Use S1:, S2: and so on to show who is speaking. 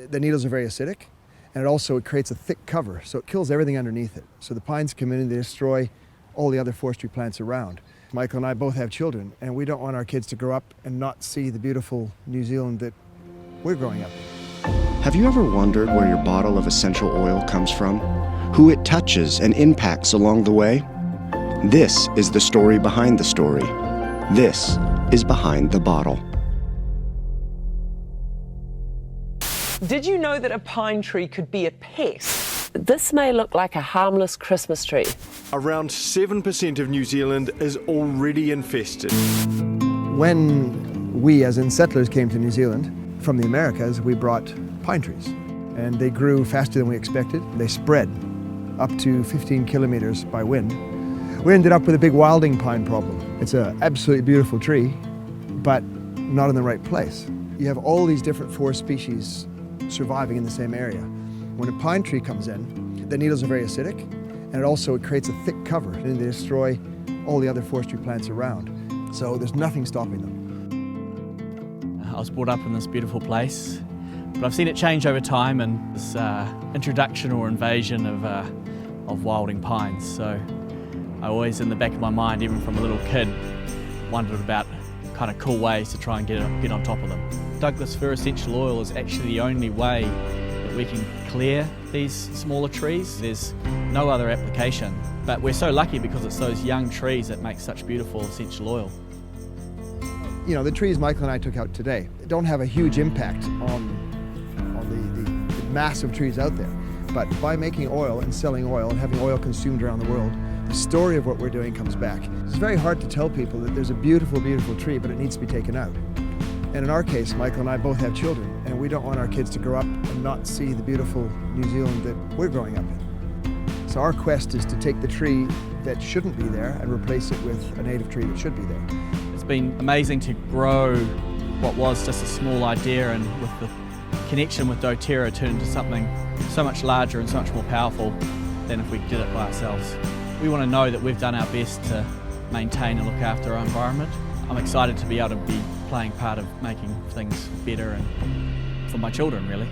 S1: The needles are very acidic, and it creates a thick cover, so it kills everything underneath it. So the pines come in and they destroy all the other forestry plants around. Michael and I both have children, and we don't want our kids to grow up and not see the beautiful New Zealand that we're growing up in.
S2: Have you ever wondered where your bottle of essential oil comes from? Who it touches and impacts along the way? This is the story behind the story. This is Behind the Bottle.
S3: Did you know that a pine tree could be a pest?
S4: This may look like a harmless Christmas tree.
S5: Around 7% of New Zealand is already infested.
S1: When we, as in settlers, came to New Zealand from the Americas, we brought pine trees. And they grew faster than we expected. They spread up to 15 kilometers by wind. We ended up with a big wilding pine problem. It's an absolutely beautiful tree, but not in the right place. You have all these different forest species surviving in the same area. When a pine tree comes in, the needles are very acidic, and it creates a thick cover, and they destroy all the other forestry plants around. So there's nothing stopping them.
S6: I was brought up in this beautiful place, but I've seen it change over time, and this introduction or invasion of wilding pines. So I always, in the back of my mind, even from a little kid, wondered about kind of cool ways to try and get on top of them. Douglas fir essential oil is actually the only way that we can clear these smaller trees. There's no other application, but we're so lucky because it's those young trees that make such beautiful essential oil.
S1: You know, the trees Michael and I took out today don't have a huge impact on the mass of trees out there, but by making oil and selling oil and having oil consumed around the world, the story of what we're doing comes back. It's very hard to tell people that there's a beautiful, beautiful tree, but it needs to be taken out. And in our case, Michael and I both have children, and we don't want our kids to grow up and not see the beautiful New Zealand that we're growing up in. So our quest is to take the tree that shouldn't be there and replace it with a native tree that should be there.
S6: It's been amazing to grow what was just a small idea, and with the connection with doTERRA turned into something so much larger and so much more powerful than if we did it by ourselves. We want to know that we've done our best to maintain and look after our environment. I'm excited to be able to be playing part of making things better and for my children, really.